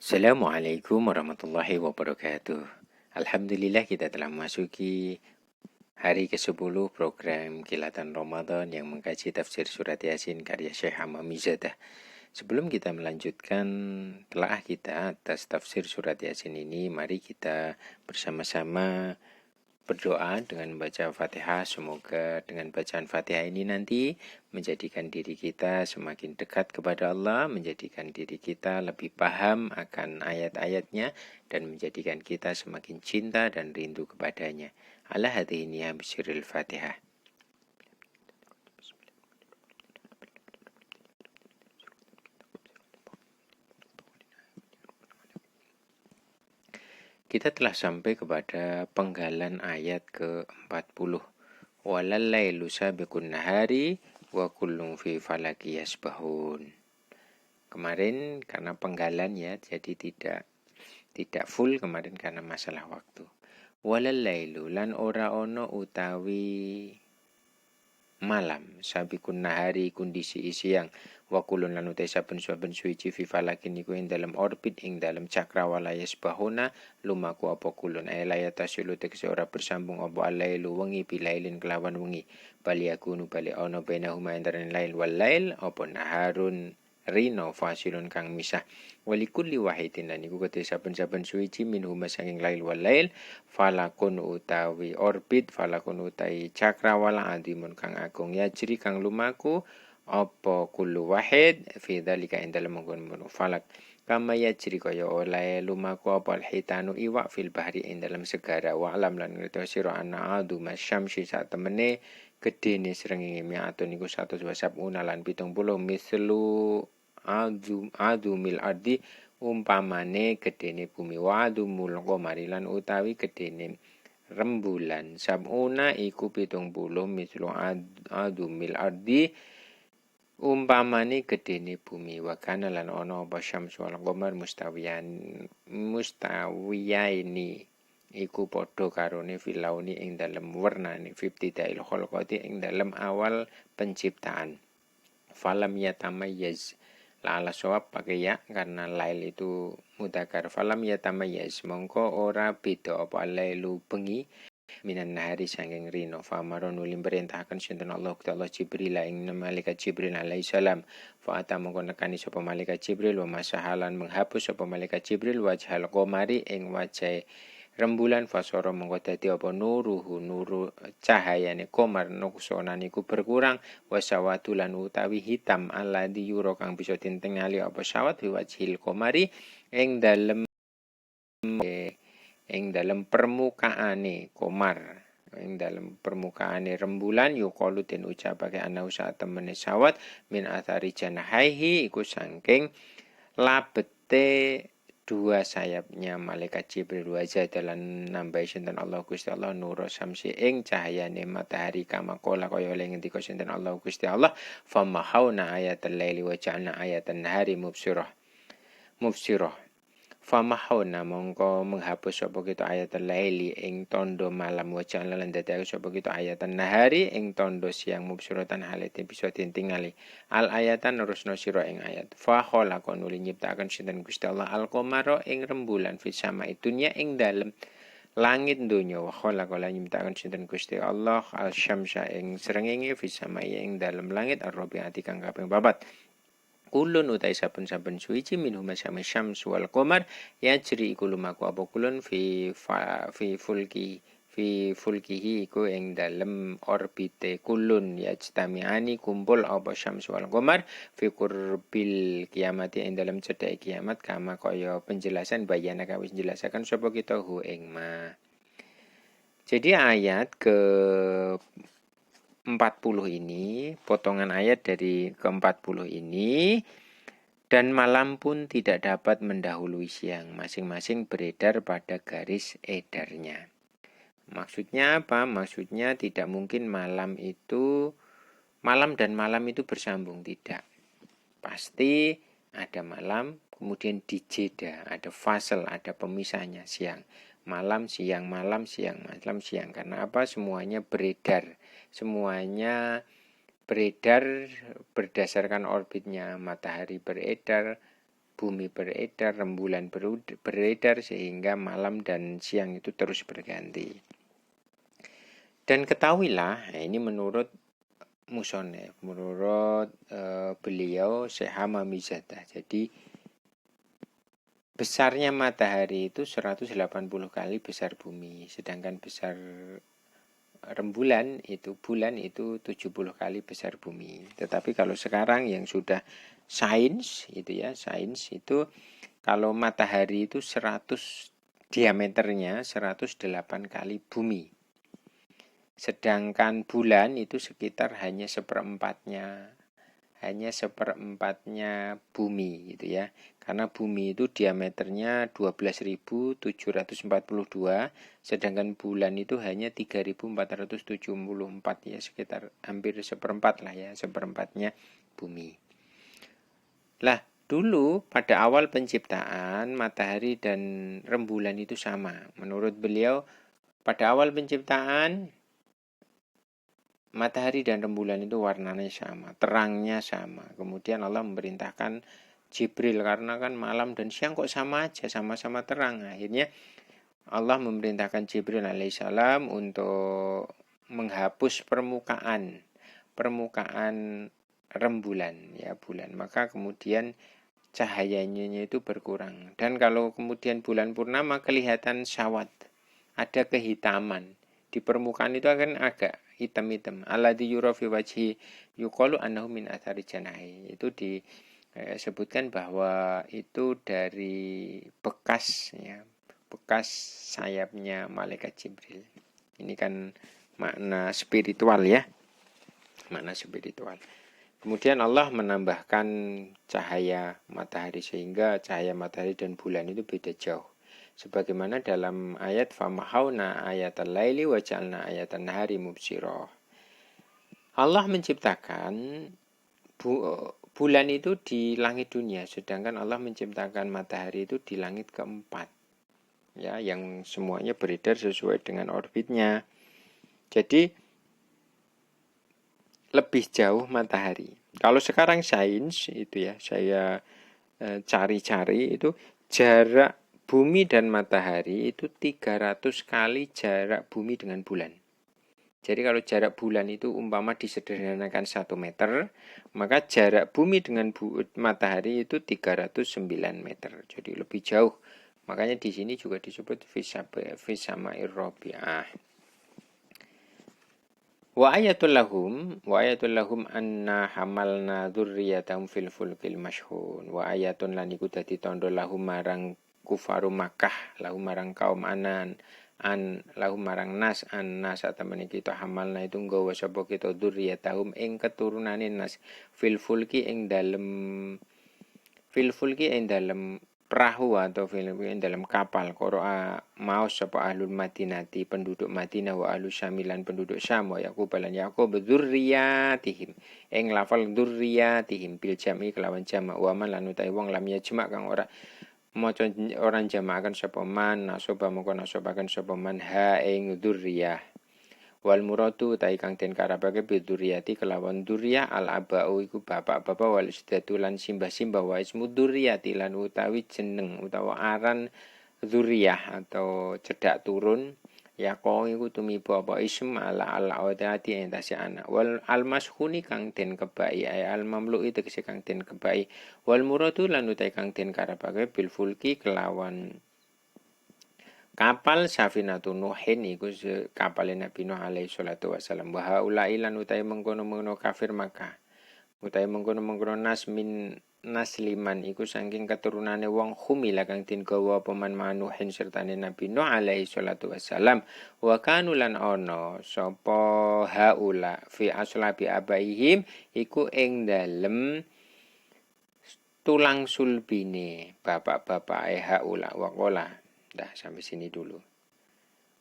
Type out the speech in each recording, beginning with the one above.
Assalamualaikum warahmatullahi wabarakatuh. Alhamdulillah kita telah memasuki hari ke-10 program Kilatan Ramadan yang mengkaji tafsir surat Yasin karya Syekh Hamam Mizadah. Sebelum kita melanjutkan telaah kita atas tafsir surat Yasin ini, mari kita bersama-sama berdoa dengan membaca Fatihah. Semoga dengan bacaan Fatihah ini nanti menjadikan diri kita semakin dekat kepada Allah, menjadikan diri kita lebih paham akan ayat-ayatnya, dan menjadikan kita semakin cinta dan rindu kepadanya. Ala hadhihi ya bisyiril Fatihah. Kita telah sampai kepada penggalan ayat ke-40. Walal lailu sabiqun nahari wa kullun fi falaki yasbahun. Kemarin karena penggalan ya, jadi tidak full kemarin karena masalah waktu. Walal lailu lan ora ono utawi malam sabikun nahari kondisi siang wa kulun lan utai saben suci fi falakin iku ing dalam orbit ing dalam cakrawala yasbahuna lumaku apa kulun ay layatasilu tekse ora bersambung apa alailu wengi bilailin kelawan wengi bali akunu bali ono bainahuma antarané lail wal lail apa naharun rino fasilun kang misah walikulli wahidin lan iku kete saben-saben suci minhuma saking lail wal lail falakun utawi orbit falakun utawi cakrawala adimun kang agung yajri kang lumaku apa kullu wahid fi dzalika ing dalem mengkon falak kama yajri kaya oleh lumaku apa alhitanu iwak fil bahri ing dalem segara wa alam lan ngerti sira ana adu masyamsi sak temene gedene srengenge mi'atun iku 120 lan 70 mislu adu mil ardi umpamane gedene bumi wadu mul qamari lan utawi gedene rembulan sabuna iku 70 mislu adu mil ardi umpamane gedene bumi wa kana lan ana apa syamsu wal qamar mustawiyaini iku padha karone filauni ing dalem wernane fibtidail khalqati ing dalem awal penciptaan falam yatamayyaz la ala sawab pakai ya karena lail itu mudakar falam yatamayyaz mongko ora beda apa lailu bengi minan nahari sanging rino famaron nulim perintahkan sinten Allah ta'ala Jibril ing malaikat Jibril alaihi salam fa ata mongko nekani sapa malaikat Jibril wa masahalan menghapus sapa malaikat Jibril wajhal qamari ing wajahe rembulan fasoro mongko dadi apa nuru cahayane komar nuksona niku berkurang wasawatu lan utawi hitam alladzi yura kang bisa tingali apa sawat wajhil komari ing dalem permukaane komar ing dalem permukaane rembulan yuqalu den ucapake ana usaha temene sawat min athari janahaihi iku saking labete dua sayapnya malaikat Jibril wajah dalam nambah sinten Allah Gusti Allah nur samsi ing cahayane matahari kama kola kaya oleh ngendika sinten Allah Gusti Allah famahawna ayatal laili wa ja'alna ayatan nahari mubsirah famahawna mongko menghapus sapa kita ayatal laili ing tondo malam wa ja'alna lan dadi sapa kita ayatan nahari ing tondo siang mubsiratan halate bisa tingali al ayatan nerusno sira ing ayat fa khalaqa nuli nyiptakaken sinten Gusti Allah al qamara ing rembulan fi sama'i dunya ing dalem langit donya wa khalaqa lan nyiptakaken sinten Gusti Allah al syamsa ing srengenge fi sama'i ing dalem langit ar-rabi'ati kang kaping 4 kulun utai saben-saben suci minhum sama syams wal qamar yajri iku lumaku apa kulun fi fulkihi iku ing dalem orbite kulun yajtami'ani kumpul apa syams wal qamar fi qurbil kiamati ing dalem cedhake kiamat kama kaya penjelasan bayana kawis jelasaken sapa kita hu ing ma. Jadi ayat ke 40 ini, potongan ayat dari ke-40 ini, dan malam pun tidak dapat mendahului siang, masing-masing beredar pada garis edarnya. Maksudnya apa? Maksudnya tidak mungkin malam dan malam itu bersambung, tidak. Pasti ada malam, kemudian dijeda, ada fasel, ada pemisahnya siang. Malam, siang, malam, siang, malam, siang. Karena apa? Semuanya beredar berdasarkan orbitnya. Matahari beredar bumi beredar, rembulan beredar, sehingga malam dan siang itu terus berganti. Dan ketahuilah, ini menurut musonef, menurut beliau Syekh Hamam Mizadah. Jadi besarnya matahari itu 180 kali besar bumi, sedangkan besar rembulan itu, bulan itu 70 kali besar bumi. Tetapi kalau sekarang yang sudah sains itu ya, sains itu kalau matahari itu 100 diameternya 108 kali bumi. Sedangkan bulan itu sekitar hanya seperempatnya bumi gitu ya. Karena bumi itu diameternya 12.742, sedangkan bulan itu hanya 3.474 ya, sekitar hampir seperempat lah ya, seperempatnya bumi. Lah, dulu pada awal penciptaan matahari dan rembulan itu sama. Menurut beliau pada awal penciptaan matahari dan rembulan itu warnanya sama, terangnya sama. Kemudian Allah memerintahkan Jibril, karena kan malam dan siang kok sama aja, sama-sama terang. Akhirnya Allah memerintahkan Jibril alaihissalam untuk menghapus permukaan rembulan ya, bulan. Maka kemudian cahayanya itu berkurang. Dan kalau kemudian bulan purnama kelihatan syawat, ada kehitaman. Di permukaan itu akan agak hitam-hitam. Alladzi yura fi wajhi yuqalu annahu min athari janahi. Itu disebutkan bahwa itu dari bekas ya, bekas sayapnya malaikat Jibril. Ini kan makna spiritual ya. Makna spiritual. Kemudian Allah menambahkan cahaya matahari, sehingga cahaya matahari dan bulan itu beda jauh. Sebagaimana dalam ayat famahawna ayatal laili wa ja'alna ayatan nahari mubsirah. Allah menciptakan bulan itu di langit dunia, sedangkan Allah menciptakan matahari itu di langit keempat. Ya, yang semuanya beredar sesuai dengan orbitnya. Jadi lebih jauh matahari. Kalau sekarang sains itu ya, saya cari-cari itu jarak bumi dan matahari itu 300 kali jarak bumi dengan bulan. Jadi kalau jarak bulan itu umpama disederhanakan 1 meter, maka jarak bumi dengan matahari itu 309 meter. Jadi lebih jauh. Makanya di sini juga disebut fisama'ir rabi'ah. Wa ayatul lahum anna hamalna dzurriyyatahum fil fulkil mashhun. Wa ayatun lan iku dadi tandha lahum marang kufaru Makkah, lahum marang kaum lahum marang nas temen kita hamalna itu nggawa sapa kita dzurriyyatahum ing keturunane nas fil fulki ing dalem perahu atau dalam kapal. Qoro'a maos sapa ahlul madinati, penduduk Madinah, wa ahlus syamilan penduduk Syam, wa Yaqub lan Yaqub dzurriyyatihim ing lafal dzurriyyatihim bil jam'i kelawan jamak, wa man lan utahe wong lam yajma' kang ora maca orang jama'aken sapa man nasaba mongko nasabaken sapa man ha ing dzurriyyah. Wal muradu ta kang den karepake biduriyati kelawan duriyah al abau iku bapak-bapak wal istatu lan simbah-simbah wa ismu duriyati lan utawi jeneng utawa aran duriyah atau cedak turun ya kong iku tumiba apa ism ala awdati entase anak wal al mashkhuni kang den kebai al mamlu'i tegese kang den kebai wal muradu lan utawi kang den karepake bil fulki kelawan kapal Safinatun Nuhin iku kapal Nabi Nuh alaihi salatu wasalam. Wa haula'i lan utahe mengkono-mengkono kafir Makkah. Utahe mengkono-mengkono nasliman iku saking keturunane wong humila kang den gawa apa man Nuhin sertane Nabi Nuh alaihi salatu wasalam. Wa kanu lan ana sapa haula fi aslabi abaihim iku ing dalem tulang sulbine bapak-bapak haula wa qala. Dah sampai sini dulu.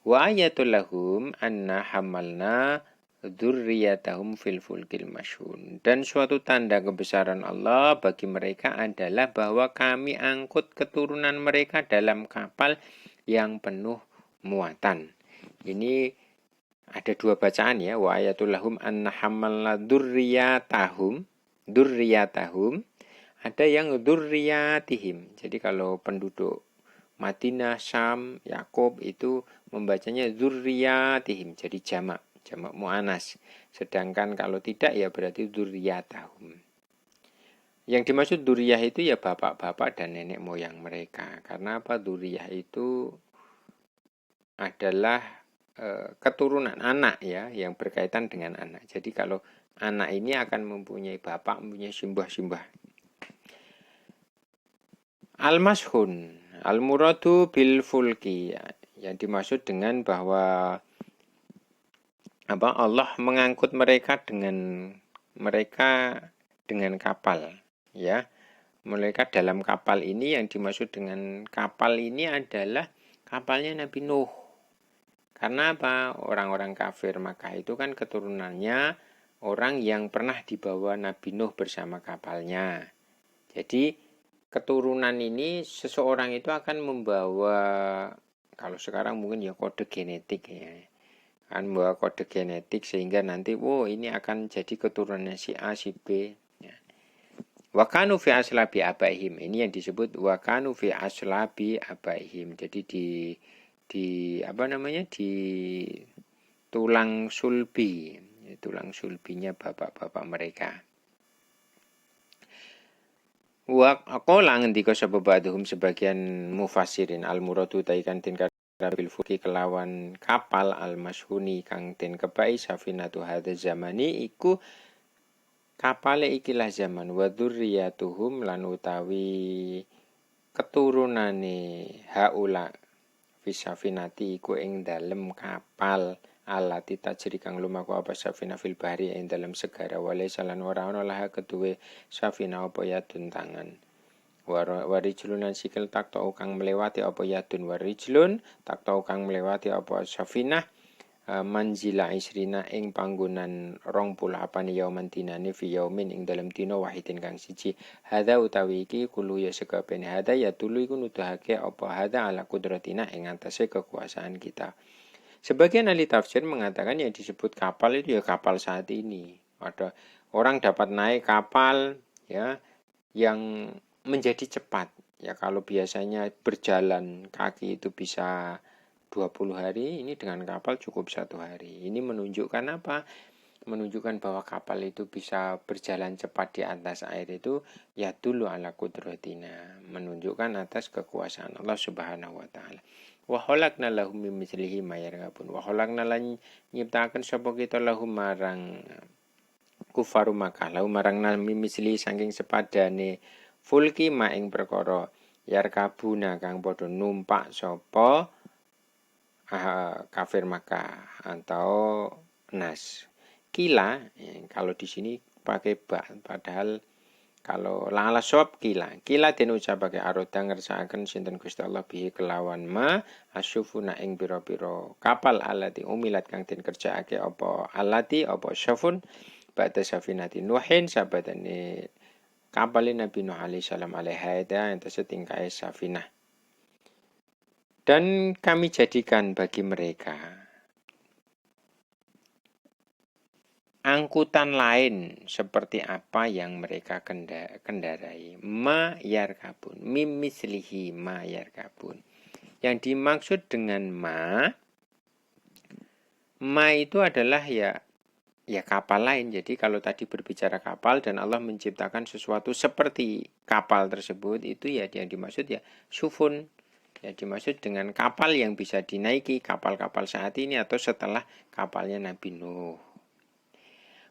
Wa ayatul lahum anna hamalna dzurriyyatahum fil fulkil mashhun. Dan suatu tanda kebesaran Allah bagi mereka adalah bahwa kami angkut keturunan mereka dalam kapal yang penuh muatan. Ini ada dua bacaan ya. Wa ayatul lahum anna hamalna dzurriyyatahum ada yang dzurriyyatihim. Jadi kalau penduduk Madinah, Syam, Yakub itu membacanya dzurriyyatihim, jadi jamak muannas. Sedangkan kalau tidak ya berarti dzurriyyatahum. Yang dimaksud dzurriyyah itu ya bapak-bapak dan nenek moyang mereka. Karena apa? Dzurriyyah itu adalah keturunan anak ya, yang berkaitan dengan anak. Jadi kalau anak ini akan mempunyai bapak, mempunyai simbah-simbah. Al-mashhun, al-muradu bil fulki. Yang dimaksud dengan bahwa Allah mengangkut mereka dengan kapal, ya. Mereka dalam kapal ini, yang dimaksud dengan kapal ini adalah kapalnya Nabi Nuh. Karena apa? Orang-orang kafir Makkah itu kan keturunannya orang yang pernah dibawa Nabi Nuh bersama kapalnya. Jadi keturunan ini seseorang itu akan membawa, kalau sekarang mungkin ya kode genetik ya. Akan membawa kode genetik sehingga nanti ini akan jadi keturunannya si A, si B. Ya. Wakanu fi aslabi abaihim. Ini yang disebut wakanu fi aslabi abaihim. Jadi di tulang sulbinya bapak-bapak mereka. Qala ngendika sapa ba'dhum sebagian mufassirin al-muradu taikan tin bil fuki kelawan kapal al-mashhuni kang den kebai safinatu hadza zamani iku kapale ikilah zaman wa dzurriyyatuhum lan utawi keturunane haula fisafinati iku ing dalem kapal alati tajri kang lumaku apa safina fil bahri ing dalem segara wale salan ora ana lah keduwe safina apa yadun tangan warijlunan sikil tak tau kang melewati apa yadun warijlun tak tau kang melewati apa safinah manzila isrina ing panggonan 20 apane yauman dinane fi yaumin ing dalem dina wahidin kang siji hadza utawi iki kulo ya sekabehane hadza ya tulu iku nuduhake apa hadza ala kudratina ing atase kekuasaan kita. Sebagian ahli tafsir mengatakan yang disebut kapal itu ya kapal saat ini. Ada orang dapat naik kapal ya yang menjadi cepat. Ya kalau biasanya berjalan kaki itu bisa 20 hari, ini dengan kapal cukup 1 hari. Ini menunjukkan apa? Menunjukkan bahwa kapal itu bisa berjalan cepat di atas air itu ya dulu ala kudratina, menunjukkan atas kekuasaan Allah Subhanahu wa taala. Wa khalaqna lahum min mithlihi ma yarkabun. Wa khalaqna lan nyiptaken sapa kita lahum marang kufaru Makkah, lahum marang min mithlihi saking sepadane fulki ma ing perkara yarkabuna kang padha numpak sapa kafir Makkah atau nas. Kila, kalau di sini pakai ba, padahal kalau lala sob kila den ucapake aroda ngersakaken sinten Gusti Allah bihi kelawan ma asyufuna ing pira-pira kapal alati umilat kang den kerjaake apa alati apa syafun ba'da safinati nuhin sabadane kapal Nabi Nuh alaihi salam alaiha yang setingkai safinah. Dan kami jadikan bagi mereka angkutan lain seperti apa yang mereka kendarai. Ma yarkabun, mim mislihi ma yarkabun. Yang dimaksud dengan ma itu adalah ya kapal lain. Jadi kalau tadi berbicara kapal dan Allah menciptakan sesuatu seperti kapal tersebut, itu ya yang dimaksud ya sufun. Ya dimaksud dengan kapal yang bisa dinaiki, kapal-kapal saat ini atau setelah kapalnya Nabi Nuh.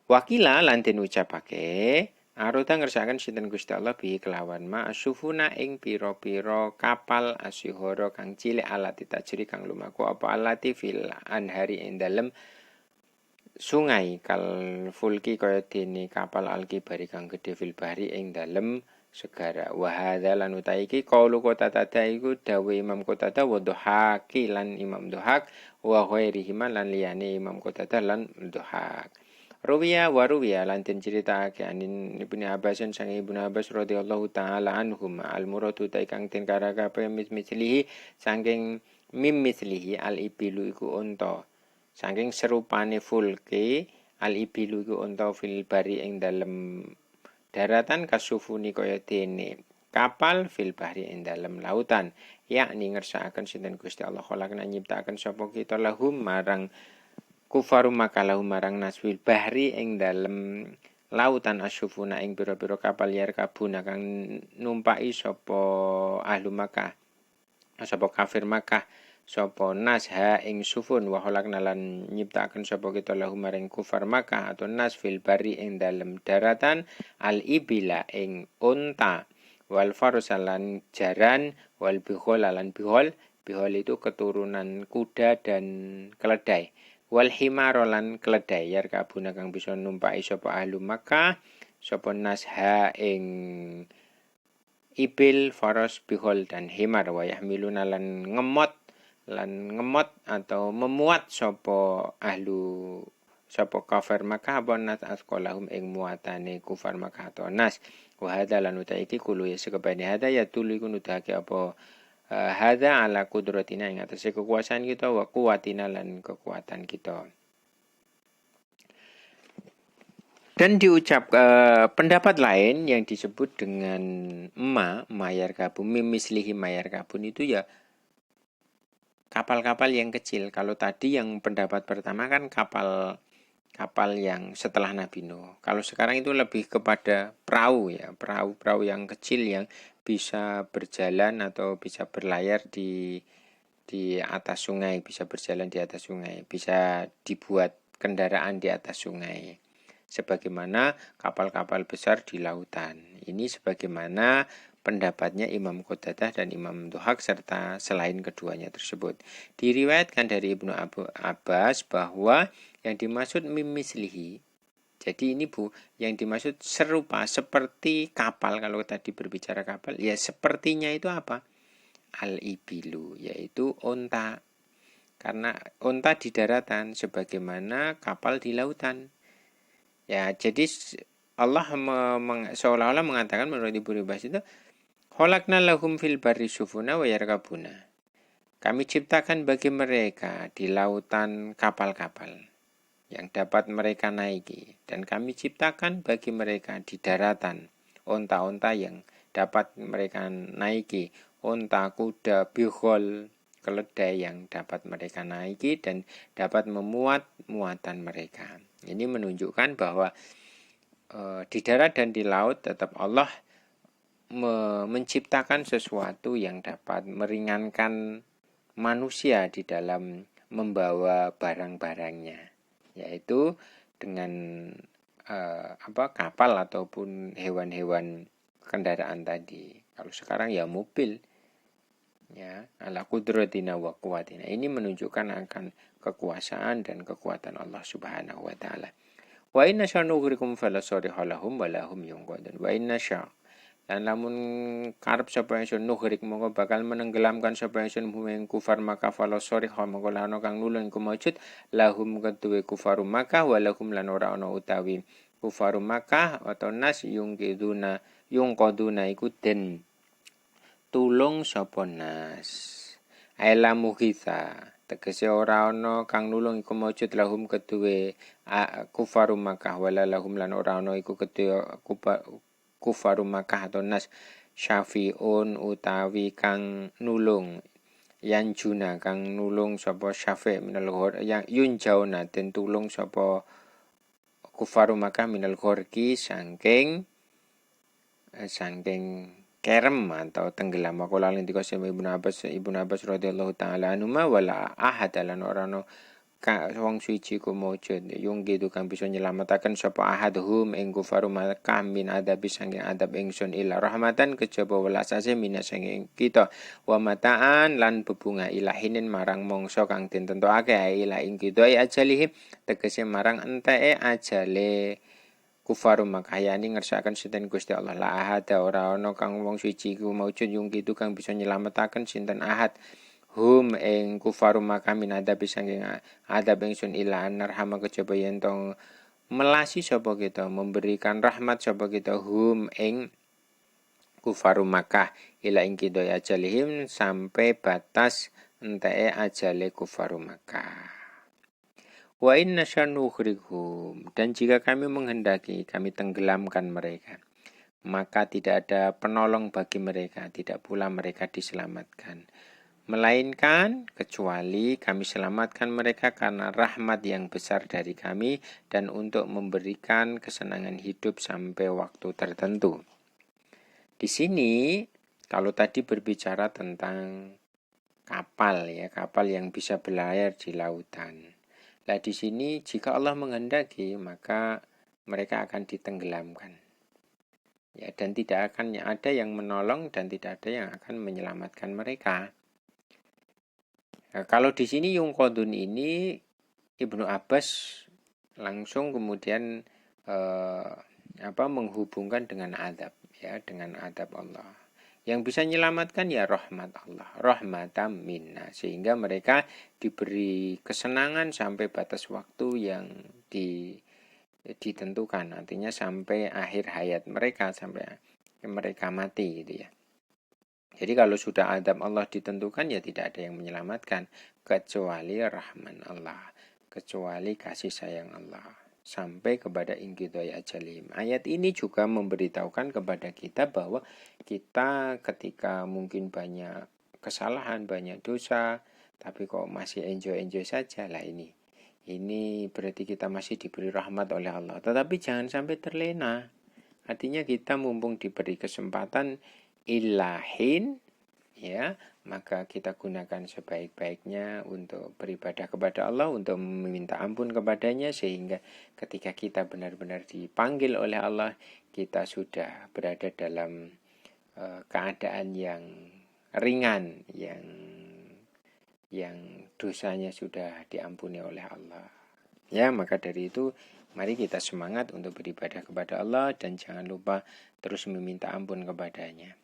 Wakila lan den ucapake aruta ngersakaken sinten Gusti Allah bi kelawan ma asufuna ing pira-pira kapal asyhara kang cilik alati tajri kang lumaku apa alati fil anhari ing dalem sungai kal fulki kaya dene kapal alkibari kang gedhe fil bahri ing dalem segara wa hadza lan utahe iki qaulu Qatadah iku dawuh Imam Qatadah wa Dhahaki lan Imam Dhahak wa ghairihi lan liyane Imam Qatadah lan Dhahak. Ruwiya lan den critakake anin Ibnu Abbas sang Ibnu Abbas radhiyallahu taala anhum al muradu ta kang den karakape mislihi saking mislihi al ibilu iku unta saking serupane fulke al ibilu iku unta fil bari ing dalem daratan kasufuni kaya dene kapal fil bahri ing dalem lautan, yakni ngersakaken sinten Gusti Allah khalaqna nyiptakaken sapa kita lahum marang kufaru makalahu marang naswil bahri ing dalem lautan asyufuna ing pira-pira kapal yar kabuna kang numpaki sapa ahlu Makkah, sapa kafir Makkah, sapa nas ha ing sufun wa khalaqna lan nyiptakaken sapa kita lahum maring kufar Makkah atau nas fil bahri ing dalem daratan al ibila ing unta wal farsalan jaran wal bihol lan bihol. Bihol itu keturunan kuda dan keledai. Wal himarolan keledai yar kabuna kang bisa numpaki sapa ahlu Makkah sapa nasha ing ibil faros bihol dan himar wa yahmiluna lan ngemot atau memuat sapa ahlu sapa kafir Makkah apa nas asqalahum ing muatane kufar Makkah atau nas wa hadza lan utaiki kulo ya sekebane hadza ya tulu iku nutake apa hadza ala kudratina ing atase kekuasaan kita wa kuwatina lan kekuatan kita. Dan diucap pendapat lain yang disebut dengan mayar kabun, mimislihi mayar kabun itu ya kapal-kapal yang kecil. Kalau tadi yang pendapat pertama kan kapal yang setelah Nabi Nuh. Kalau sekarang itu lebih kepada perahu ya, perahu yang kecil yang bisa berjalan atau bisa berlayar di atas sungai, bisa berjalan di atas sungai, bisa dibuat kendaraan di atas sungai. Sebagaimana kapal-kapal besar di lautan. Ini sebagaimana pendapatnya Imam Qatadah dan Imam Dhuhak serta selain keduanya tersebut. Diriwayatkan dari Ibnu Abbas bahwa yang dimaksud mimislihi, jadi ini yang dimaksud serupa seperti kapal. Kalau tadi berbicara kapal, ya sepertinya itu apa? Al-ibilu, yaitu onta. Karena onta di daratan sebagaimana kapal di lautan. Ya, jadi Allah seolah-olah mengatakan menurut Ibnu Abbas itu khalaqna lahum fil barri sufuna wa yarkabuna. Kami ciptakan bagi mereka di lautan kapal-kapal yang dapat mereka naiki, dan kami ciptakan bagi mereka di daratan onta-onta yang dapat mereka naiki, onta, kuda, bihol, keledai yang dapat mereka naiki dan dapat memuat muatan mereka. Ini menunjukkan bahwa di darat dan di laut tetap Allah menciptakan sesuatu yang dapat meringankan manusia di dalam membawa barang-barangnya, yaitu dengan kapal ataupun hewan-hewan kendaraan tadi. Kalau sekarang ya mobil, ya ala kudratina wa quwwatina. Ini menunjukkan akan kekuasaan dan kekuatan Allah Subhanahu wa taala. Wa inna sya'nughrikum falasarihalahum walahum yunqadun. Wa inna sya' lan lamun karep sapa ingsun nughrik mongko bakal menenggelamkan sapa ingsun humeng kufar maka falasarihal mongko lana kang nulung iku maujud lahum keduwe kufarum Makkah walahum lan ora ana utawi kufarum Makkah atau nas yungqaduna iku den tulung sapa nas. Aila mughitha tegese ora ana kang nulung iku maujud lahum keduwe kufarum Makkah wala lahum lan ora ana iku keduwe kufarum Makkah atau nas syafi'un utawi kang nulung yanjuna kang nulung sapa syafi' minal ghor yang yunjauna den tulung sapa kufarum Makkah minal ghorki saking kerem atau tenggelam. Aku lalin tiga sama Ibnu Abbas radhiyallahu taala anhuma wala ahad lan ora ono wong suci ku maujud yung gitu kang bisa nyelamataken sapa ahad hum ing kufaru Makkah min adabi sanging adab ingsun ila rahmatan kejaba welasase minasanging kita wa mataan lan bebunga ilahinin marang mongso kang den tentokake ila ing kita ajalihi tegese marang enteke ajale kufarum Makkah yani ngersakaken sinten Gusti Allah la ahad ora ana kang wong suci ku maujud yung gitu kang bisa nyelamataken sinten ahad hum ing kufarum Makkah min adab sanging adab ingsun ila narhama kejaba yen tong melasi sapa kita memberikan rahmat sapa kita hum ing kufarum Makkah ila ing kita ajalihim sampai batas enteke ajale kufarum Makkah. Wa inna syanughrighum dan jika kami menghendaki kami tenggelamkan mereka. maka tidak ada penolong bagi mereka, tidak pula mereka diselamatkan. Melainkan kecuali kami selamatkan mereka karena rahmat yang besar dari kami dan untuk memberikan kesenangan hidup sampai waktu tertentu. Di sini kalau tadi berbicara tentang kapal ya, kapal yang bisa berlayar di lautan. Nah, di sini jika Allah menghendaki maka mereka akan ditenggelamkan. Ya, dan tidak akan ada yang menolong dan tidak ada yang akan menyelamatkan mereka. Nah, kalau di sini yungqodun ini Ibnu Abbas langsung kemudian menghubungkan dengan adab ya, dengan adab Allah. Yang bisa menyelamatkan ya rahmat Allah, rahmatam minna, sehingga mereka diberi kesenangan sampai batas waktu yang ditentukan, artinya sampai akhir hayat mereka, sampai mereka mati gitu ya. Jadi kalau sudah adab Allah ditentukan ya tidak ada yang menyelamatkan kecuali rahman Allah, kecuali kasih sayang Allah sampai kepada inqidai ajalim. Ayat ini juga memberitahukan kepada kita bahwa kita ketika mungkin banyak kesalahan, banyak dosa, tapi kok masih enjoy-enjoy saja lah ini. Ini berarti kita masih diberi rahmat oleh Allah. Tetapi jangan sampai terlena. Artinya kita mumpung diberi kesempatan ilahin ya, maka kita gunakan sebaik-baiknya untuk beribadah kepada Allah, untuk meminta ampun kepadanya, sehingga ketika kita benar-benar dipanggil oleh Allah, kita sudah berada dalam keadaan yang ringan, yang dosanya sudah diampuni oleh Allah. Ya, maka dari itu mari kita semangat untuk beribadah kepada Allah dan jangan lupa terus meminta ampun kepadanya.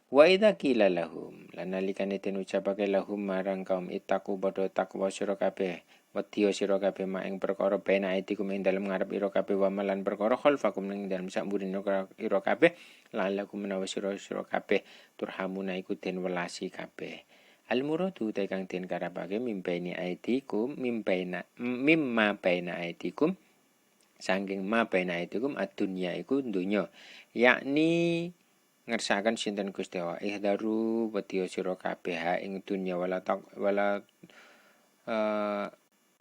Wa idza qila lahum lanalikane den ucapake lahum marang kaum ittaqu padha takwa sira kabeh wedya sira kabeh mak ing perkara bena itikum ing dalem ngarep ira kabeh wa malan perkara khalfakum ing dalem sakmburine ira kabeh lalakum menawa sira kabeh turhamuna iku den welasi kabeh. Al muradu te kang den karepake mimbaini aitikum mimma baina aitikum saking ma baina aitikum ad-dunya iku dunya, yakni ngersakan sinten Gusti Allah ihdaru wedya sira kabeh ing dunya wala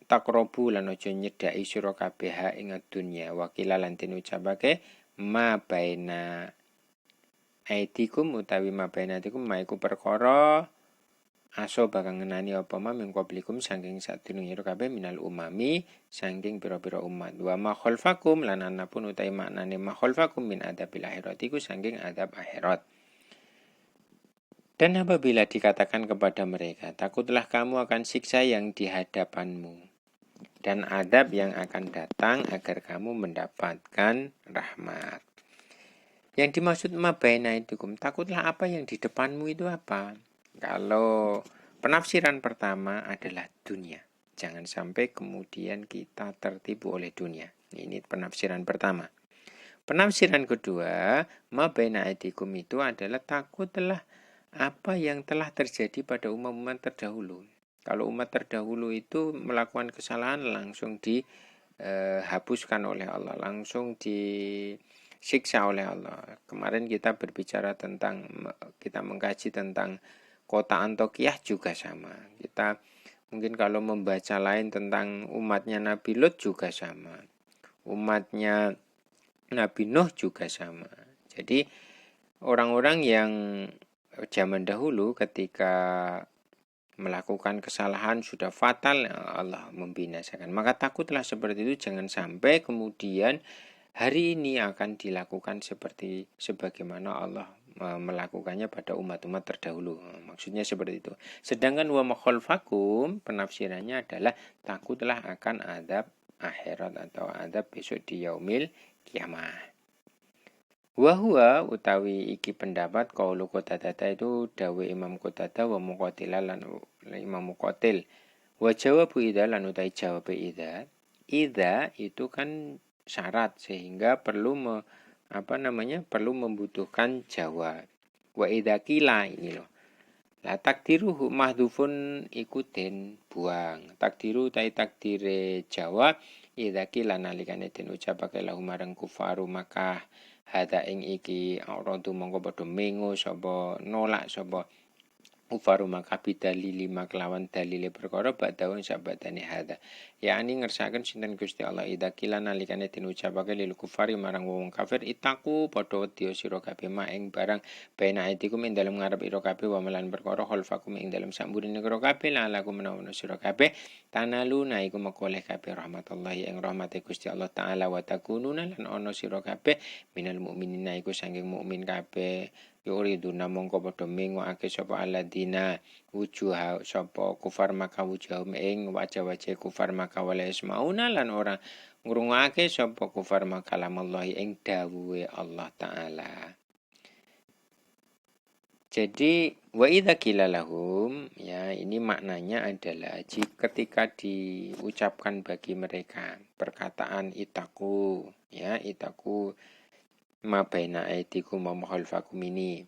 takrobu lan aja nyedhaki sira kabeh ing dunya wakila lan den ucapake ma baina aitikum utawi ma baina aitikum maiku perkara aso bakal ngenani apa ma mingko blikum saking sadurunge kabeh minal umami saking pira-pira umat wa ma khalfakum lan anapun utawi maknane ma khalfakum min adabil akhirat iku saking adab akhirat. Dan apabila dikatakan kepada mereka, takutlah kamu akan siksa yang di hadapanmu dan adab yang akan datang agar kamu mendapatkan rahmat. Yang dimaksud ma baina itikum, takutlah apa yang di depanmu itu apa? Kalau penafsiran pertama adalah dunia. Jangan sampai kemudian kita tertipu oleh dunia. Ini penafsiran pertama. Penafsiran kedua, ma baina itikum itu adalah takutlah apa yang telah terjadi pada umat-umat terdahulu. Kalau umat terdahulu itu melakukan kesalahan langsung dihapuskan oleh Allah, langsung disiksa oleh Allah. Kemarin kita berbicara tentang, kita mengkaji tentang kota Antiokhia juga sama. Kita mungkin kalau membaca lain tentang umatnya Nabi Lut juga sama. Umatnya Nabi Nuh juga sama. Jadi orang-orang yang zaman dahulu ketika melakukan kesalahan sudah fatal, Allah membinasakan. Maka takutlah seperti itu, jangan sampai kemudian hari ini akan dilakukan sebagaimana Allah melakukannya pada umat-umat terdahulu. Maksudnya seperti itu. Sedangkan wa makhalfakum penafsirannya adalah takutlah akan adab akhirat atau adab besok di yaumil kiamah. Wahwa utawi iki pendapat qaulu Qatadah itu dawe Imam Qatadah wa Muqatil lan Imam Muqatil. Wa jawabu idza lan utai jawab idza. Idza itu kan syarat sehingga perlu perlu membutuhkan jawab. Wa idza qila ini loh. La takdiru mahdhufun ikutin buang. Takdiru tai takdire jawab idza qila nalikane den ucapake lahum marang kufaru Makkah hada ing iki aradu mongko padha mengo sapa nolak sapa kufaru maka bidalili maklawan dalile perkara badawun sabadane hada yakni ngersaken sinten Gusti Allah ida kila nalikane den ucapake lil kufari marang wong kafir itaku padha wedya sira kabeh mak ing barang bena itikum ing dalem ngarep ira kabeh wa melan perkara khalfakum ing dalem samburine ira kabeh lalaku menawa sira kabeh tanaluna iku mekoleh kabeh rahmatullahi ing rahmate Gusti Allah taala wa takununa lan ana sira kabeh minal mukminina iku saking mukmin kabeh yuridu namangka padha mengokake sapa aladina wujuha sapa kufar maka wujuhum ing wajah-wajah kufar maka wala ismauna lan ora ngrungokake sapa kufar maka lamallahi ing dawuhe Allah taala. Jadi wa idza qila lahum ya ini maknanya adalah ketika diucapkan bagi mereka perkataan itaku ya itaku ma baina aidikum wa khalfakum ini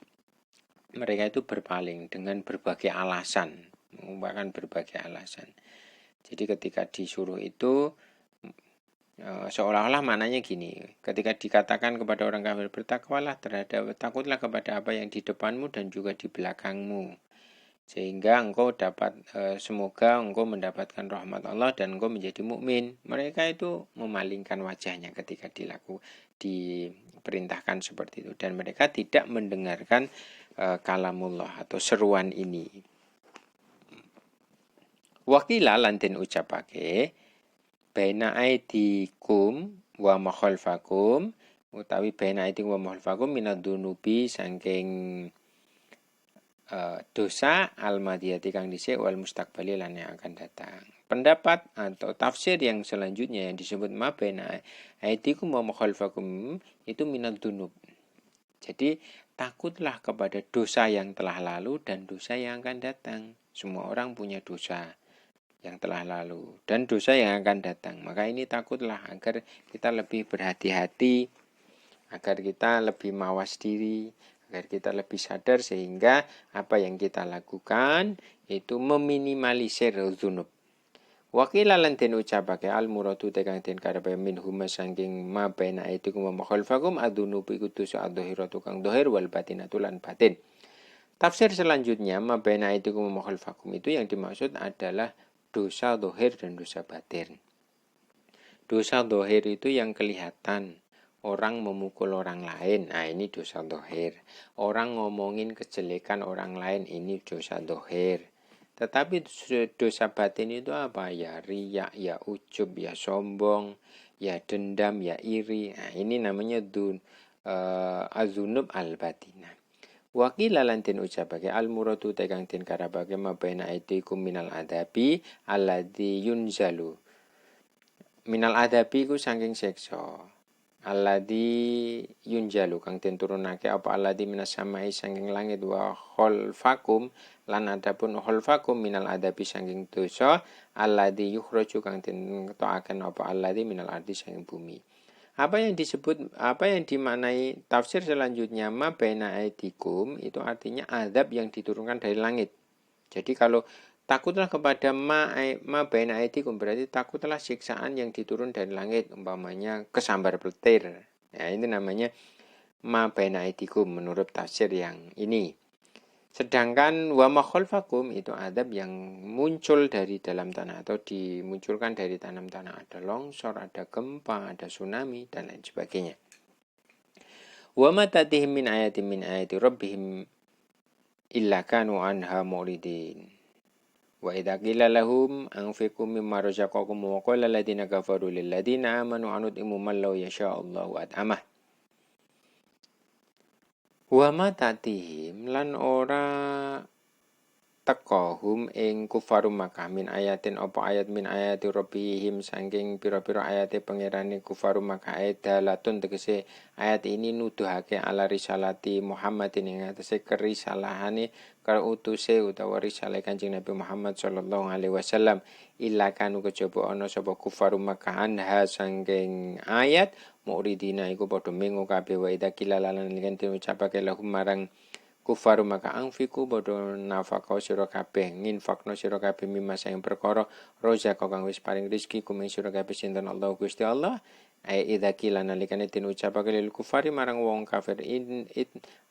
mereka itu berpaling dengan berbagai alasan mengungkapkan berbagai alasan. Jadi ketika disuruh itu seolah-olah maknanya gini, ketika dikatakan kepada orang kafir bertakwalah terhadap takutlah kepada apa yang di depanmu dan juga di belakangmu sehingga engkau dapat semoga engkau mendapatkan rahmat Allah dan engkau menjadi mukmin. Mereka itu memalingkan wajahnya ketika diperintahkan seperti itu dan mereka tidak mendengarkan kalamullah atau seruan ini. Wakila lan den ucapake baina aidikum wa ma khalfakum utawi baina aidikum wa ma khalfakum minadzunubi saking dosa al-madiyati kang dhisik wal mustaqbali lan yang akan datang. Pendapat atau tafsir yang selanjutnya yang disebut ma baina aidikum wa ma khalfakum itu minadzunub. Jadi takutlah kepada dosa yang telah lalu dan dosa yang akan datang. Semua orang punya dosa yang telah lalu dan dosa yang akan datang. Maka ini takutlah agar kita lebih berhati-hati, agar kita lebih mawas diri, agar kita lebih sadar sehingga apa yang kita lakukan itu meminimalisir dzunub. Wakila lan den ucapake al muradu tekang den karepe minhum saking ma baina aidikum wa khalfakum adzunubu iku dosa adhiratu kang dhahir wal batinatu lan batin. Tafsir selanjutnya ma baina aidikum wa khalfakum itu yang dimaksud adalah dosa dhahir dan dosa batin. Dosa dhahir itu yang kelihatan. Orang memukul orang lain, nah ini dosa dhahir. Orang ngomongin kejelekan orang lain, ini dosa dhahir. Tetapi dosa batin itu apa? Ya riya, ya ujub, ya sombong, ya dendam, ya iri. Nah, ini namanya azunub al-batinah. Wakila lan den ucapake al-muradu tekang den karabake mabaina aidikum minal adabi alladzi yunzalu. Minal adabi ku saking siksa. Alladzi yunjalu kang den turunake apa alladzi minas samai saking langit wa khalfakum lan adapun khalfakum minal adabi saking dosa alladzi yukhraju kang den ketokaken apa alladzi minal ardi saking bumi. Apa yang dimaknai tafsir selanjutnya ma baina aidikum itu artinya azab yang diturunkan dari langit. Jadi kalau takutlah kepada ma baina aidikum berarti takutlah siksaan yang diturun dari langit umpamanya kesambar petir. Ya ini namanya ma baina aidikum menurut tafsir yang ini. Sedangkan wa ma khalfakum itu azab yang muncul dari dalam tanah atau dimunculkan dari dalam tanah. Ada longsor, ada gempa, ada tsunami dan lain sebagainya. Wa ma tatihim min ayati rabbihim illa kanu anha muridin. Wa idza qila lahum anfiqu mimma razaqakum wa qala alladziina kafaru lil ladziina aamanu anut'imu man law yasha'allahu at'amah. Wa ma tatihim lan ora taqahum ing kufarum Makkah min ayatin apa ayat min ayati rabbihim saking pira-pira ayate pangerane kufarum Makkah dalatun tegese ayat ini nuduhake ala risalati Muhammadin ing atase kerisalahane kautuse utawa risalah Kanjeng Nabi Muhammad sallallahu alaihi wasallam illa kanu kejaba ana sapa kufarum Makkah anha saking ayat muridina iku padha mengo kabeh wa idza kilalalan lan ucapake lahum marang kufaru maka angfiku padha nafaqah sira kabeh nginfaqno sira kabeh mimma sing perkara rozaqah kang wis paring rezeki kumeng sira kabeh sinten Allah Gusti Allah idza qila nalikane den ucapake lil kufari marang wong kafir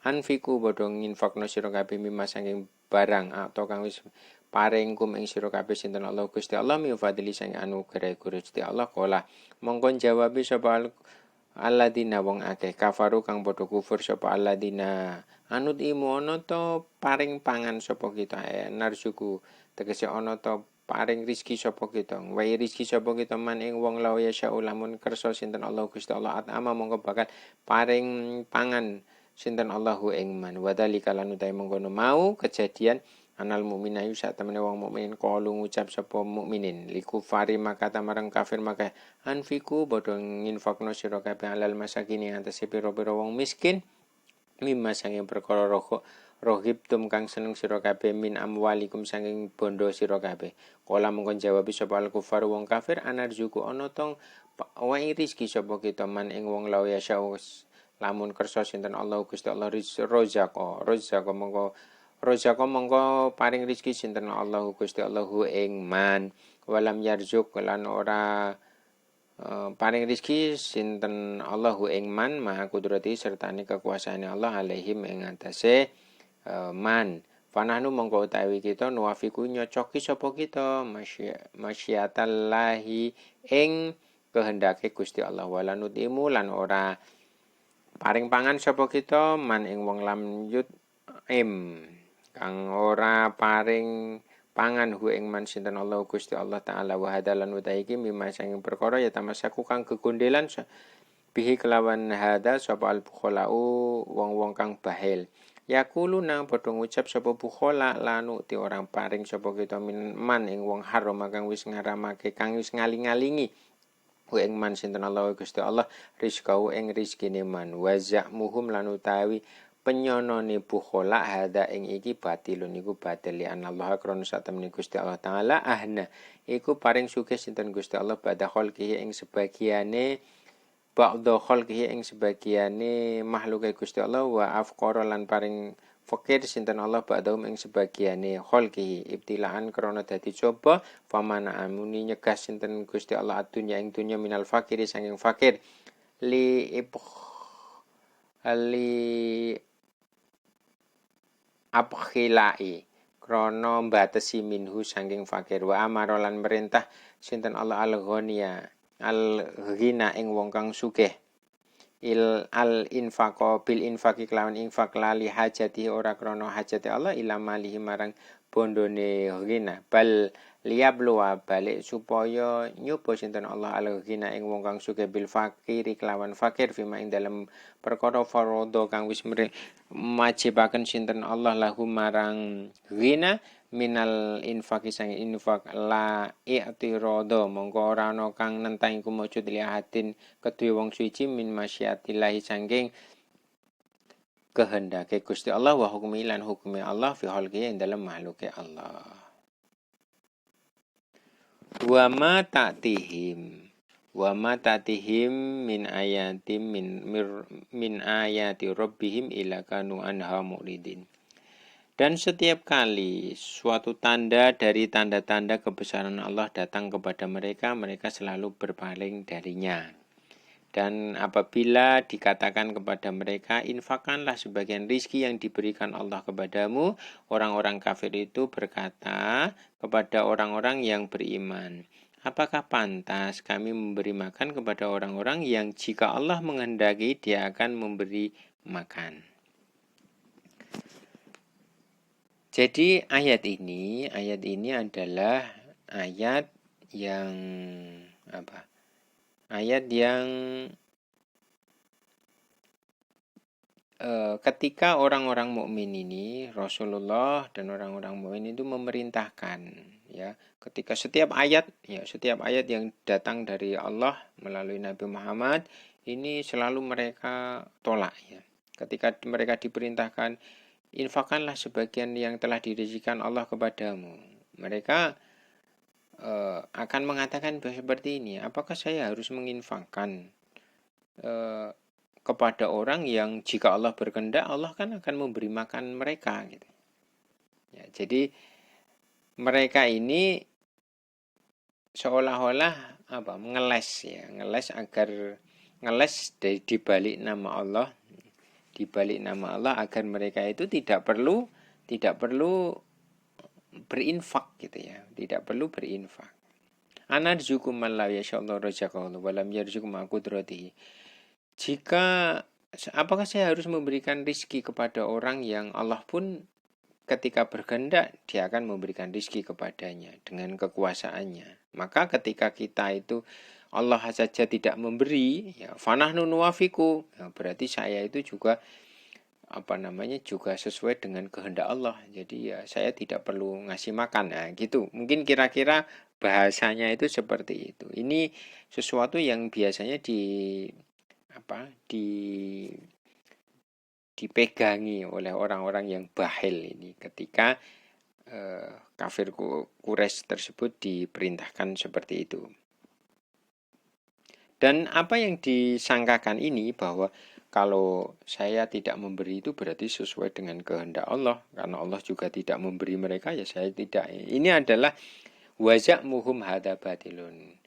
anfiku padha nginfakno sira kabeh mimma saking barang atau kang wis paring kum ing sira kabeh sinten Allah Gusti Allah mi fadli sang anugerah Gusti Allah kala mongkon jawabi sapa alladzina wong akeh kafaru kang padha kufur sapa alladzina anut imu ana to paring pangan sapa kita narsuku tegese ana to paring rizki sapa kita wae rizki sapa kita man ing wong law ya lamun kersa sinten Allah Gusti Allah atama mongko bakal paring pangan sinten Allahu ing man wadhalika lan utahe mengkono mau kejadian anal mukmina yu sak temene wong mukmin kalu ngucap sapa mukminin liku fari maka tamarang kafir maka anfiku padha nginfakno sira kabeh alal masakin ing atase pira-pira wong miskin mimma sanging perkara rohib tum kang seneng sira kabeh min amwalikum sanging bondo sira kabeh kala mongkon jawab sapa al kufar wong kafir anarzuku ana tong wae rezeki sapa kita man ing wong law ya lamun kersa sinten Allah Gusti Allah rozako mongko paring rezeki sinten Allah Gusti Allahu ing man walam yarzuk lan ora paring rizki sinten Allahu ing man maha kudrati sertane kekuasaane Allah alaihim ing atase man fanahnu mongko utawi kita nuwafiku nyocoki sapa kita masyiatallahi ing kehendake Gusti Allah walanutimu lan ora paring pangan sapa kita man ing wong lam yut kang ora paring pangan hu ing man sinten Allah Gusti Allah taala wa hadalan utaiki mimma sanging perkara ya tamasaku kang gegondelan bihi kelawan hada sapa al bukhalau wong-wong kang bahil yaqulu nang padha ngucap sapa bukhala lanu ti orang paring sapa kita man ing wong haram kang wis ngaramake kang wis ngaling-alingi hu ing man sinten Allah Gusti Allah rizqau ing rezekine man wa za'muhum lan utawi penyonone bukhala hada ing iki batilun iku batil li anallaha krana satemene Gusti Allah taala ahna iku paring sugih sinten Gusti Allah badha khalqihi ing sebagiane ba'dha khalqihi ing sebagiane makhluke Gusti Allah wa afqara lan paring fakir sinten Allah ba'dha ing sebagiane khalqihi ibtilaan krana dadi coba famana amuni nyegah sinten Gusti Allah adunya ing dunya minal fakiri saking fakir li abkhilai krono mbatesi minhu saking fakir wa amara lan merintah sinten Allah al-ghaniya al-ghina ing wong kang sugih al infaqo bil infaqi kelawan infaq lali hajati ora krono hajati Allah ila malihi marang bondone ghina bal liyabluwa balik supaya nyoba sinten Allah al-ghina ing wong kang sugih bil fakiri kelawan fakir fima ing dalem perkara farodo kang wis majibaken sinten Allah lahu marang ghina minal infaqi sang infaq la i'tirada mongko ora ana kang nentang iku mujud liatin kedue wong suci min masyiatillah saking kehendake Gusti Allah wa hukmi lan hukmi Allah fi khalqi ing dalem makhluke Allah wa ma ta'tihim min ayatim min ayati rabbihim ila kanu anha muridin. Dan setiap kali suatu tanda dari tanda-tanda kebesaran Allah datang kepada mereka, mereka selalu berpaling darinya. Dan apabila dikatakan kepada mereka, infakkanlah sebagian rizki yang diberikan Allah kepadamu, orang-orang kafir itu berkata kepada orang-orang yang beriman, apakah pantas kami memberi makan kepada orang-orang yang jika Allah menghendaki dia akan memberi makan. Jadi ayat ini adalah ayat yang Ayat yang ketika orang-orang mukmin ini Rasulullah dan orang-orang mukmin itu memerintahkan ya, ketika setiap ayat yang datang dari Allah melalui Nabi Muhammad ini selalu mereka tolak ya. Ketika mereka diperintahkan infakkanlah sebagian yang telah direzekikan Allah kepadamu. Mereka akan mengatakan seperti ini, apakah saya harus menginfakkan kepada orang yang jika Allah berkehendak Allah kan akan memberi makan mereka gitu. Ya, jadi mereka ini seolah-olah ngeles agar ngeles di balik nama Allah, di balik nama Allah agar mereka itu tidak perlu berinfak gitu ya, tidak perlu berinfak. Anarzukum man la yasha'allahu razaqahu wa lam yarzuqu ma qudratihi. Jika apakah saya harus memberikan rizki kepada orang yang Allah pun ketika berkehendak dia akan memberikan rizki kepadanya dengan kekuasaannya. Maka ketika kita itu Allah saja tidak memberi, ya fanahnu nuwafiku, ya, berarti saya itu juga juga sesuai dengan kehendak Allah. Jadi ya saya tidak perlu ngasih makan. Nah, gitu. Mungkin kira-kira bahasanya itu seperti itu. Ini sesuatu yang biasanya dipegangi oleh orang-orang yang bahil ini ketika kafir Quraisy tersebut diperintahkan seperti itu. Dan apa yang disangkakan ini bahwa kalau saya tidak memberi itu berarti sesuai dengan kehendak Allah. Karena Allah juga tidak memberi mereka, ya saya tidak. Ini adalah wajak muhum hada batilun.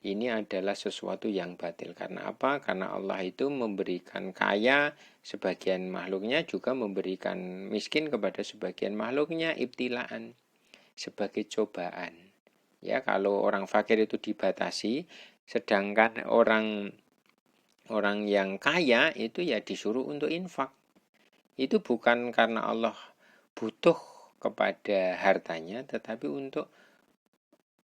Ini adalah sesuatu yang batil. Karena apa? Karena Allah itu memberikan kaya sebagian makhluknya, juga memberikan miskin kepada sebagian makhluknya, ibtilaan, sebagai cobaan. Ya, kalau orang fakir itu dibatasi, sedangkan orang yang kaya itu ya disuruh untuk infak. Itu bukan karena Allah butuh kepada hartanya, tetapi untuk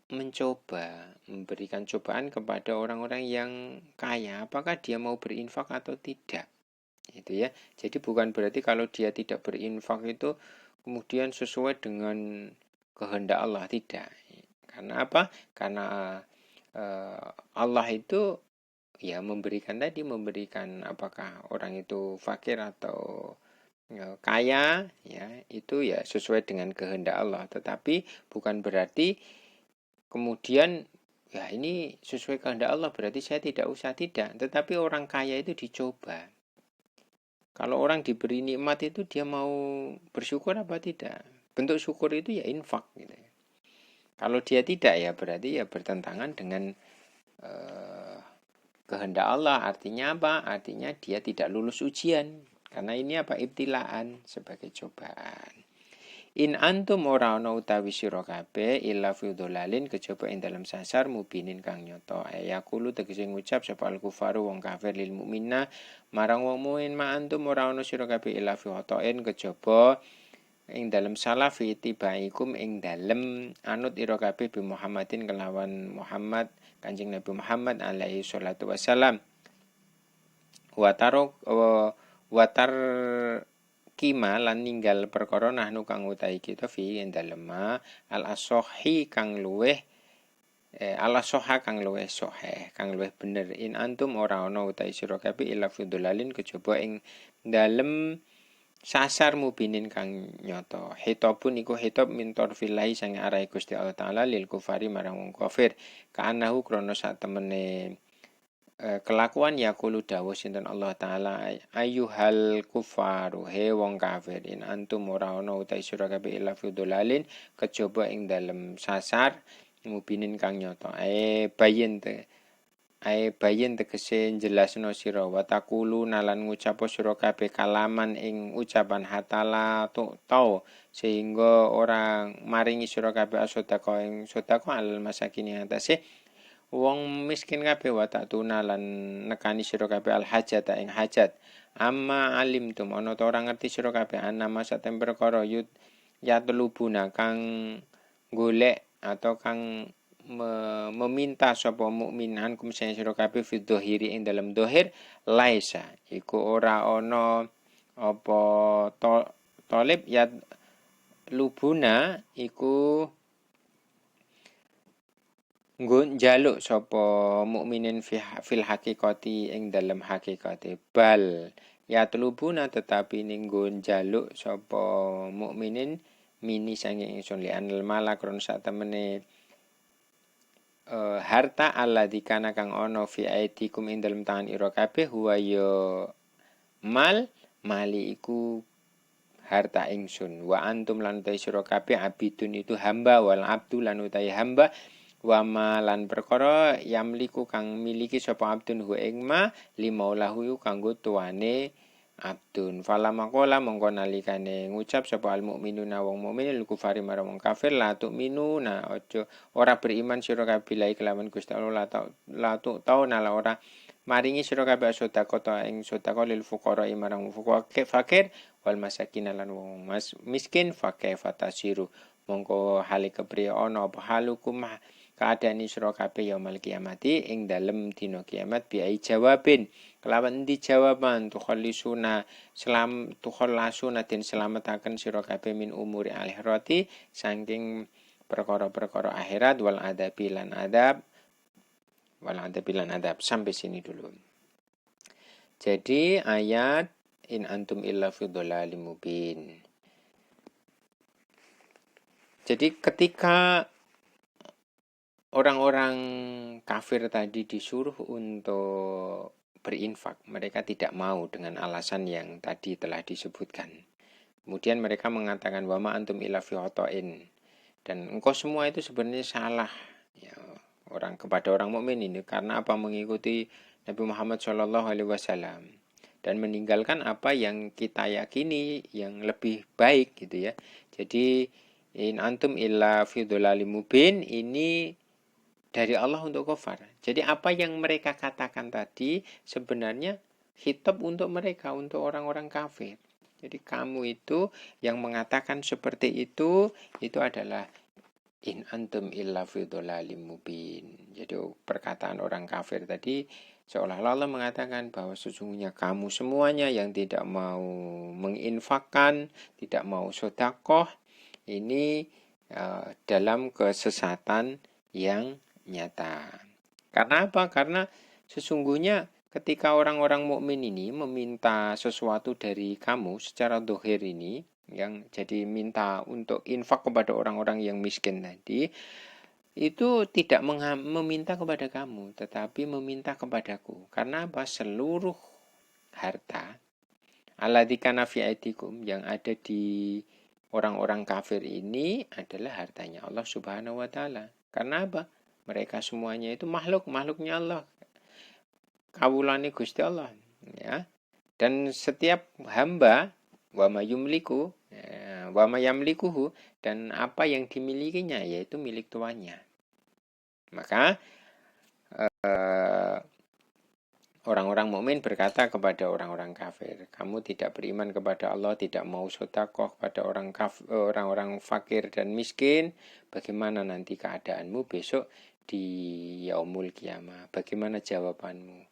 mencoba, memberikan cobaan kepada orang-orang yang kaya, apakah dia mau berinfak atau tidak. Itu ya. Jadi bukan berarti kalau dia tidak berinfak itu kemudian sesuai dengan kehendak Allah, tidak. Karena apa? Karena Allah itu ya memberikan apakah orang itu fakir atau kaya, ya itu ya sesuai dengan kehendak Allah. Tetapi bukan berarti kemudian ya ini sesuai kehendak Allah berarti saya tidak usah, tidak. Tetapi orang kaya itu dicoba. Kalau orang diberi nikmat itu dia mau bersyukur apa tidak? Bentuk syukur itu ya infak gitu ya. Kalau dia tidak ya berarti ya bertentangan dengan kehendak Allah. Artinya apa? Artinya dia tidak lulus ujian. Karena ini apa? Ibtilaan, sebagai cobaan. In antum ora ana utawi sira kabeh illa fi dhalalin kejaba ing dalam sasar mubinin kang nyata. Ayakulu tegese ngucap sapa al kufaru wong kafir lil mukminna marang wong mukmin ma antum ora ana sira kabeh illa fi khotoen kejaba ing dalam salah fi tibaikum ing dalam anut ira kabeh bi Muhammadin kelawan Muhammad Kanjeng Nabi Muhammad alaihi salatu wasalam. Watar kima lan ninggal perkara nahnu kang utahi kita fi ing dalem al asohi kang luweh ala soha kang luweh sohe kang luweh bener in antum ora ana utahi sira kabeh ila fudhulalin kejaba ing dalem sasar mubinin kang nyata. Hitopun iku hitop min torfillahi sang arahe Gusti Allah taala lil kufari marang wong kafir kaanahu krana sak temene kelakuan yaqulu dawuh sinten Allah taala ayyuhal kufaru he wong kafir in antum ora ana utahe sira kabeh illa fi dhalalin kejaba ing dalem sasar mubinin kang nyata bayin tegese jelasno sira wa taqulu nalan ngucap sira kabeh kalaman ing ucapan hatala tau sehingga orang maringi sira kabeh sedekah ing sedekah al masakin atase wong miskin kabeh wa ta'tuna lan nekani sira kabeh al hajat ing hajat amma alim tum ana ta ora ngerti sira kabeh ana masa perkara ya telubuna kang golek atau kang meminta sapa mukminan kum sira kabeh fi dhahiri ing dalam dhahir laisa iku ora ana apa talib ya lubuna iku nggo njaluk sapa mukminin fil hakikati ing dalem hakikate bal ya telubuna tetapi ning nggo njaluk sapa mukminin mini sange ingsun li anil malak ron sak temene harta alladzi kang ana fi aitikum ing dalem tangan ira kabeh huwa ya mali iku harta ingsun wa antum lan utai sira kabeh abidun itu hamba wal abdu lan utai hamba Wama lan perkara yamliku kang miliki sapa abdun hu ing ma limaulahu kanggo tuane abdun. Fala makola mongko nalikane ngucap sapa al mukminuna wong mukmin lil kufari marang wong kafir la tu'minuna aja ora beriman sira kabeh kelawan Gusti Allah la tau nala ora maringi sira kabeh sedekah ta ing sedekah lil fuqara marang fuqara fakir wal masakin lan wong miskin fakir fatasiru mongko hale kepriye ana apa halukum keadaan sira kabeh yaumul kiamati ing dalem dina kiamat biai jawabin kelawan di jawaban tukhallasuna den selametaken sira kabeh min umuri akhirati saking perkara-perkara akhirat wal adabi lan adab sampai sini dulu. Jadi ayat in antum illa fi dhalalim mubin. Jadi ketika orang-orang kafir tadi disuruh untuk berinfak, mereka tidak mau dengan alasan yang tadi telah disebutkan. Kemudian mereka mengatakan wama antum illa fi khotoin, dan engkau semua itu sebenarnya salah ya, kepada orang mukmin ini karena apa mengikuti Nabi Muhammad SAW dan meninggalkan apa yang kita yakini yang lebih baik gitu ya. Jadi in antum illa fi dhalalim mubin ini dari Allah untuk kafir. Jadi apa yang mereka katakan tadi sebenarnya khitab untuk mereka, untuk orang-orang kafir. Jadi kamu itu yang mengatakan seperti itu adalah in antum illa fi dhalalim mubin. Jadi perkataan orang kafir tadi seolah-olah Allah mengatakan bahwa sesungguhnya kamu semuanya yang tidak mau menginfakkan, tidak mau sedekah, ini dalam kesesatan yang nyata. Karena apa? Karena sesungguhnya ketika orang-orang mukmin ini meminta sesuatu dari kamu secara dohir ini, yang jadi minta untuk infak kepada orang-orang yang miskin tadi, itu tidak meminta kepada kamu, tetapi meminta kepadaku. Karena apa? Seluruh harta alladzikana fi aidikum yang ada di orang-orang kafir ini adalah hartanya Allah Subhanahu wa taala. Karena apa? Mereka semuanya itu makhluknya Allah. Kawulane Gusti Allah, ya. Dan setiap hamba wa yamlikuhu dan apa yang dimilikinya yaitu milik tuannya. Maka orang-orang mukmin berkata kepada orang-orang kafir, kamu tidak beriman kepada Allah, tidak mau sedekah kepada orang-orang fakir dan miskin, bagaimana nanti keadaanmu besok di yaumul kiamah? Bagaimana jawabanmu?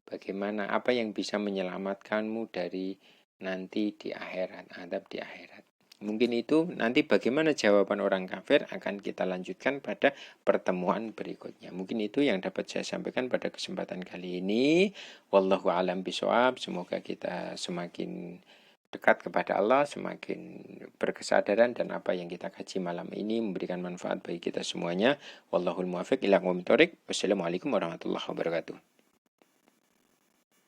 Bagaimana apa yang bisa menyelamatkanmu dari nanti di akhirat, adab di akhirat? Mungkin itu nanti bagaimana jawaban orang kafir akan kita lanjutkan pada pertemuan berikutnya. Mungkin itu yang dapat saya sampaikan pada kesempatan kali ini. Wallahu a'lam bishawab. Semoga kita semakin dekat kepada Allah, semakin berkesadaran dan apa yang kita kaji malam ini memberikan manfaat bagi kita semuanya. Wallahul muwaffiq ila aqwamit thoriq. Wassalamualaikum warahmatullahi wabarakatuh.